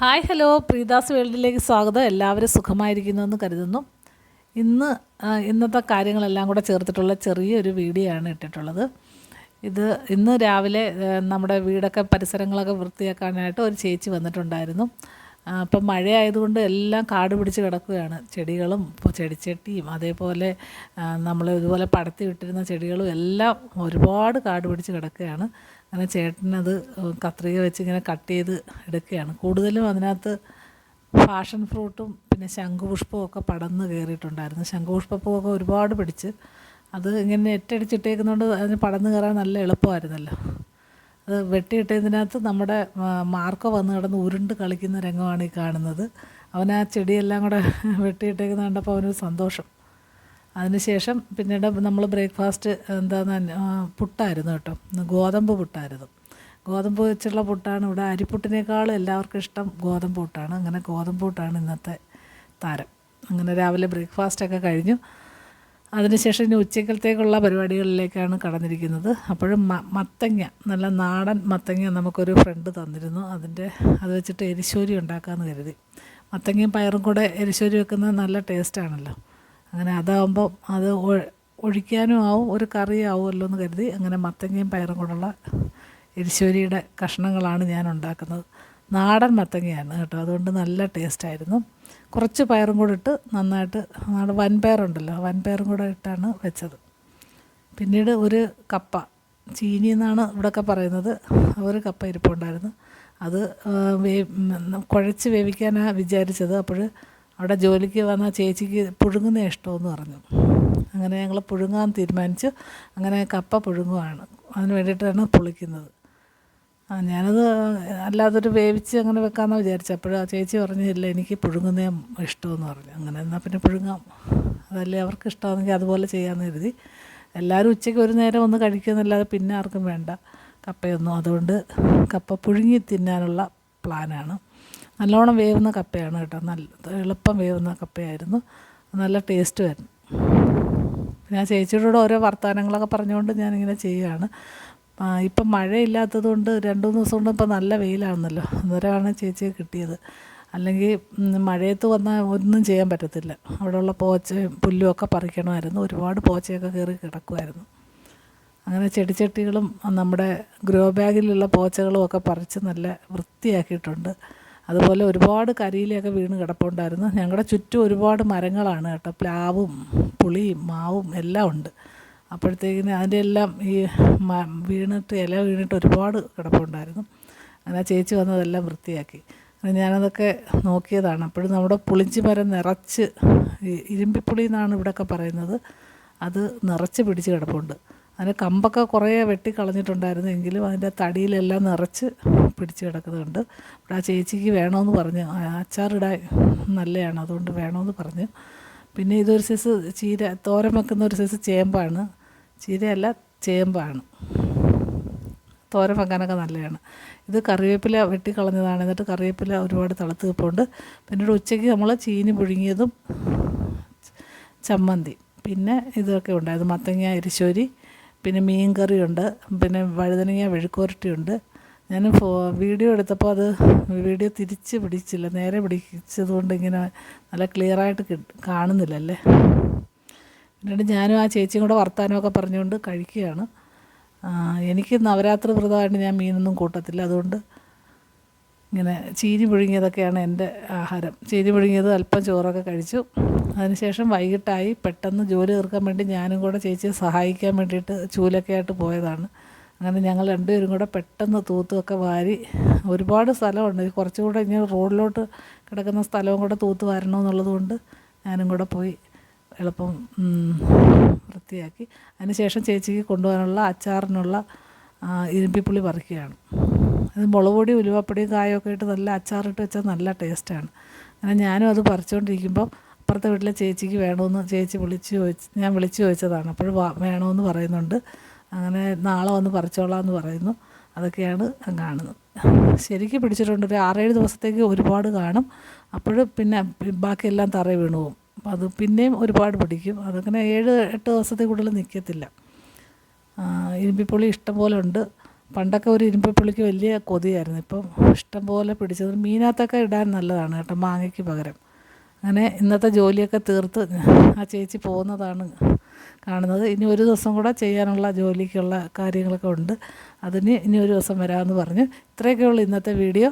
Hi hello പ്രീതാസ് വേൾഡിലേക്ക് സ്വാഗതം. എല്ലാവരും സുഖമായിരിക്കുന്നുവെന്ന് കരുതുന്നു. ഇന്നത്തെ കാര്യങ്ങളെല്ലാം കൂടെ ചേർത്തിട്ടുള്ള ചെറിയൊരു വീഡിയോ ആണ് ഇട്ടിട്ടുള്ളത്. ഇന്ന് രാവിലെ നമ്മുടെ വീടൊക്കെ പരിസരങ്ങളൊക്കെ വൃത്തിയാക്കാനായിട്ട് ഒരു ചേച്ചി വന്നിട്ടുണ്ടായിരുന്നു. അപ്പം മഴയായതുകൊണ്ട് എല്ലാം കാട് പിടിച്ച് കിടക്കുകയാണ്. ചെടികളും ചെടിച്ചട്ടിയും അതേപോലെ നമ്മൾ ഇതുപോലെ പടത്തി വിട്ടിരുന്ന ചെടികളും എല്ലാം ഒരുപാട് കാട് പിടിച്ച് കിടക്കുകയാണ്. അങ്ങനെ ചേട്ടനത് കത്രിക വെച്ച് ഇങ്ങനെ കട്ട് ചെയ്ത് എടുക്കുകയാണ്. കൂടുതലും അതിനകത്ത് പാഷൻ ഫ്രൂട്ടും പിന്നെ ശംഖുപുഷ്പവും ഒക്കെ പടർന്ന് കയറിയിട്ടുണ്ടായിരുന്നു. ശംഖുപുഷ്പപ്പൂവൊക്കെ ഒരുപാട് പിടിച്ച് അത് ഇങ്ങനെ നെറ്റടിച്ചിട്ടേക്കുന്നതുകൊണ്ട് അതിന് പടർന്ന് കയറാൻ നല്ല എളുപ്പമായിരുന്നല്ലോ. അത് വെട്ടിയിട്ടതിനകത്ത് നമ്മുടെ മാർക്കോ വന്ന് കിടന്ന് ഉരുണ്ട് കളിക്കുന്ന രംഗമാണ് ഈ കാണുന്നത്. അവൻ ആ ചെടിയെല്ലാം കൂടെ വെട്ടിയിട്ടേക്കുന്നത് കണ്ടപ്പോൾ അവനൊരു സന്തോഷം. അതിനുശേഷം പിന്നീട് നമ്മൾ ബ്രേക്ക്ഫാസ്റ്റ് പുട്ടായിരുന്നു കേട്ടോ. ഗോതമ്പ് പുട്ടായിരുന്നു. ഗോതമ്പ് വെച്ചുള്ള പുട്ടാണ്. ഇവിടെ അരിപ്പുട്ടിനേക്കാളും എല്ലാവർക്കും ഇഷ്ടം ഗോതമ്പ് പുട്ടാണ്. അങ്ങനെ ഗോതമ്പ് പുട്ടാണ് ഇന്നത്തെ താരം. അങ്ങനെ രാവിലെ ബ്രേക്ക്ഫാസ്റ്റൊക്കെ കഴിഞ്ഞു. അതിനുശേഷം ഇനി ഉച്ചക്കലത്തേക്കുള്ള പരിപാടികളിലേക്കാണ് കടന്നിരിക്കുന്നത്. അപ്പോഴും മത്തങ്ങ, നല്ല നാടൻ മത്തങ്ങ നമുക്കൊരു ഫ്രണ്ട് തന്നിരുന്നു. അത് വെച്ചിട്ട് എരിശ്ശേരി ഉണ്ടാക്കാമെന്ന് കരുതി. മത്തങ്ങയും പയറും കൂടെ എരിശ്ശേരി വെക്കുന്നത് നല്ല ടേസ്റ്റാണല്ലോ. അങ്ങനെ അതാകുമ്പം അത് ഒഴിക്കാനും ആവും, ഒരു കറി ആവുമല്ലോ എന്ന് കരുതി അങ്ങനെ മത്തങ്ങയും പയറും കൊണ്ടുള്ള എരിശ്ശേരിയുടെ കഷ്ണങ്ങളാണ് ഞാൻ ഉണ്ടാക്കുന്നത്. നാടൻ മത്തങ്ങയാണ് കേട്ടോ, അതുകൊണ്ട് നല്ല ടേസ്റ്റായിരുന്നു. കുറച്ച് പയറും കൂടെ ഇട്ട് നന്നായിട്ട്, വൻപയറുണ്ടല്ലോ, വൻപയറും കൂടെ ഇട്ടാണ് വെച്ചത്. പിന്നീട് ഒരു കപ്പ, ചീനി എന്നാണ് ഇവിടെയൊക്കെ പറയുന്നത്, ഒരു കപ്പ ഇരിപ്പുണ്ടായിരുന്നു. അത് കുഴച്ച് വേവിക്കാനാണ് വിചാരിച്ചത്. അപ്പോൾ അവിടെ ജോലിക്ക് വന്ന ചേച്ചിക്ക് പുഴുങ്ങുന്ന ഇഷ്ടമെന്ന് പറഞ്ഞു. അങ്ങനെ ഞങ്ങൾ പുഴുങ്ങാൻ തീരുമാനിച്ചു. അങ്ങനെ കപ്പ പുഴുങ്ങുകയാണ്. അതിന് വേണ്ടിയിട്ടാണ് പൊളിക്കുന്നത്. ഞാനത് അല്ലാതൊരു വേവിച്ച് അങ്ങനെ വെക്കാമെന്ന് വിചാരിച്ചു. അപ്പോൾ ആ ചേച്ചി പറഞ്ഞില്ല, എനിക്ക് പുഴുങ്ങുന്നേ ഇഷ്ടമെന്ന് പറഞ്ഞു. അങ്ങനെ എന്നാൽ പിന്നെ പുഴുങ്ങാം, അതല്ലേ അവർക്ക് ഇഷ്ടമാണെങ്കിൽ അതുപോലെ ചെയ്യാമെന്ന് കരുതി. എല്ലാവരും ഉച്ചയ്ക്ക് ഒരു നേരം ഒന്ന് കഴിക്കുമെന്നല്ലാതെ പിന്നെ ആർക്കും വേണ്ട കപ്പയൊന്നും. അതുകൊണ്ട് കപ്പ പുഴുങ്ങി തിന്നാനുള്ള പ്ലാനാണ്. നല്ലോണം വേവുന്ന കപ്പയാണ് കേട്ടോ, നല്ല എളുപ്പം വേവുന്ന കപ്പയായിരുന്നു, നല്ല ടേസ്റ്റുമായിരുന്നു. ഞാൻ ചേച്ചിയോട് ഓരോ വർത്തമാനങ്ങളൊക്കെ പറഞ്ഞുകൊണ്ട് ഞാനിങ്ങനെ ചെയ്യുകയാണ്. ഇപ്പം മഴയില്ലാത്തത് കൊണ്ട് 2-3 ദിവസം കൊണ്ട് ഇപ്പം നല്ല വെയിലാണെന്നല്ലോ, അന്നേരമാണ് ചേച്ചിയെ കിട്ടിയത്. അല്ലെങ്കിൽ മഴയത്ത് വന്നാൽ ഒന്നും ചെയ്യാൻ പറ്റത്തില്ല. അവിടെയുള്ള പോച്ചയും പുല്ലും ഒക്കെ പറിക്കണമായിരുന്നു. ഒരുപാട് പോച്ചയൊക്കെ കയറി കിടക്കുമായിരുന്നു. അങ്ങനെ ചെടിച്ചട്ടികളും നമ്മുടെ ഗ്രോ ബാഗിലുള്ള പോച്ചകളും ഒക്കെ പറിച്ച് നല്ല വൃത്തിയാക്കിയിട്ടുണ്ട്. അതുപോലെ ഒരുപാട് കരിയിലൊക്കെ വീണ് കിടപ്പുണ്ടായിരുന്നു. ഞങ്ങളുടെ ചുറ്റും ഒരുപാട് മരങ്ങളാണ് കേട്ടോ, പ്ലാവും പുളിയും മാവും എല്ലാം ഉണ്ട്. അപ്പോഴത്തേക്കിന് അതിൻ്റെ എല്ലാം ഈ ഇല വീണിട്ട് ഒരുപാട് കിടപ്പുണ്ടായിരുന്നു. അങ്ങനെ ചേച്ചി വന്നതെല്ലാം വൃത്തിയാക്കി. ഞാനതൊക്കെ നോക്കിയതാണ്. അപ്പോഴും നമ്മുടെ പുളിഞ്ചി മരം നിറച്ച്, ഇരുമ്പിപ്പുളി എന്നാണ് ഇവിടെയൊക്കെ പറയുന്നത്, അത് നിറച്ച് പിടിച്ച് കിടപ്പുണ്ട്. അതിൻ്റെ കമ്പൊക്കെ കുറേ വെട്ടിക്കളഞ്ഞിട്ടുണ്ടായിരുന്നു, എങ്കിലും അതിൻ്റെ തടിയിലെല്ലാം നിറച്ച് പിടിച്ച് കിടക്കുന്നുണ്ട്. ഇവിടെ ആ ചേച്ചിക്ക് വേണമെന്ന് പറഞ്ഞു, അച്ചാറിടാൻ നല്ലതാണ്, അതുകൊണ്ട് വേണമെന്ന് പറഞ്ഞു. പിന്നെ ഇതൊരു സൈസ് ചീര, തോരൻ വെക്കുന്ന ഒരു സൈസ് ചേമ്പാണ്, ചീരയല്ല ചേമ്പാണ്, തോരൻ വെക്കാനൊക്കെ നല്ലതാണ്. ഇത് കറിവേപ്പില വെട്ടിക്കളഞ്ഞതാണ്. എന്നിട്ട് കറിവേപ്പില ഒരുപാട് തളുത്ത് വെപ്പുണ്ട്. പിന്നീട് ഉച്ചയ്ക്ക് നമ്മൾ ചീനി പുഴുങ്ങിയതും ചമ്മന്തി, പിന്നെ ഇതൊക്കെ ഉണ്ടായിരുന്നു, മത്തങ്ങ എരിശ്ശേരി, പിന്നെ മീൻ കറിയുണ്ട്, പിന്നെ വഴുതനങ്ങ മെഴുക്കുവരട്ടിയുണ്ട്. ഞാൻ വീഡിയോ എടുത്തപ്പോൾ അത് വീഡിയോ തിരിച്ച് പിടിച്ചില്ല, നേരെ പിടിച്ചതുകൊണ്ട് ഇങ്ങനെ നല്ല ക്ലിയറായിട്ട് കാണുന്നില്ലല്ലേ. പിന്നീട് ഞാനും ആ ചേച്ചിയും കൂടെ വർത്താനമൊക്കെ പറഞ്ഞുകൊണ്ട് കഴിക്കുകയാണ്. എനിക്ക് നവരാത്രി വ്രതമായിട്ട് ഞാൻ മീനൊന്നും കൂട്ടത്തില്ല, അതുകൊണ്ട് ഇങ്ങനെ ചീനി പുഴുങ്ങിയതൊക്കെയാണ് എൻ്റെ ആഹാരം. ചീനി പുഴുങ്ങിയത് അല്പം ചോറൊക്കെ കഴിച്ചു. അതിനുശേഷം വൈകിട്ടായി. പെട്ടെന്ന് ജോലി തീർക്കാൻ വേണ്ടി ഞാനും കൂടെ ചേച്ചിയെ സഹായിക്കാൻ വേണ്ടിയിട്ട് ചൂലൊക്കെ ആയിട്ട് പോയതാണ്. അങ്ങനെ ഞങ്ങൾ രണ്ടുപേരും കൂടെ പെട്ടെന്ന് തൂത്തുമൊക്കെ വാരി, ഒരുപാട് സ്ഥലമുണ്ട്, കുറച്ചുകൂടെ ഇങ്ങനെ റോഡിലോട്ട് കിടക്കുന്ന സ്ഥലവും കൂടെ തൂത്ത് വാരണമെന്നുള്ളത് കൊണ്ട് ഞാനും കൂടെ പോയി എളുപ്പം വൃത്തിയാക്കി. അതിനുശേഷം ചേച്ചിക്ക് കൊണ്ടുപോകാനുള്ള അച്ചാറിനുള്ള ഇരുമ്പിപ്പുളി പറിക്കുകയാണ്. അത് മുളക് പൊടി ഉലുവപ്പൊടിയും കായൊക്കെ ഇട്ട് നല്ല അച്ചാറിട്ട് വെച്ചാൽ നല്ല ടേസ്റ്റാണ്. അങ്ങനെ ഞാനും അത് പറിച്ചുകൊണ്ടിരിക്കുമ്പോൾ അപ്പുറത്തെ വീട്ടിലെ ചേച്ചിക്ക് വേണമെന്ന് ഞാൻ വിളിച്ചു ചോദിച്ചതാണ്. അപ്പോൾ വേണമെന്ന് പറയുന്നുണ്ട്. അങ്ങനെ നാളെ വന്ന് പറിച്ചോളാം എന്ന് പറയുന്നു. അതൊക്കെയാണ് കാണുന്നത്. ശരിക്കും പിടിച്ചിട്ടുണ്ട്. ഒരു 6-7 ദിവസത്തേക്ക് ഒരുപാട് കാണും. അപ്പോൾ പിന്നെ ബാക്കിയെല്ലാം തറയിൽ വീണു പോകും. അപ്പോൾ അത് പിന്നെയും ഒരുപാട് പിടിക്കും. അതങ്ങനെ 7-8 ദിവസത്തിൽ കൂടുതൽ നിൽക്കത്തില്ല. ഇരുമ്പിപ്പുളി ഇഷ്ടം പോലെ ഉണ്ട്. പണ്ടൊക്കെ ഒരു ഇരുമ്പുളിക്ക് വലിയ കൊതിയായിരുന്നു. ഇപ്പം ഇഷ്ടം പോലെ പിടിച്ചത് മീനകത്തൊക്കെ ഇടാൻ നല്ലതാണ് കേട്ടോ, മാങ്ങയ്ക്ക് പകരം. അങ്ങനെ ഇന്നത്തെ ജോലിയൊക്കെ തീർത്ത് ആ ചേച്ചി പോകുന്നതാണ് കാണുന്നത്. ഇനി ഒരു ദിവസം കൂടെ ചെയ്യാനുള്ള ജോലിക്കുള്ള കാര്യങ്ങളൊക്കെ ഉണ്ട്. അതിന് ഇനി ഒരു ദിവസം വരാമെന്ന് പറഞ്ഞു. ഇത്രയൊക്കെയുള്ളൂ ഇന്നത്തെ വീഡിയോ.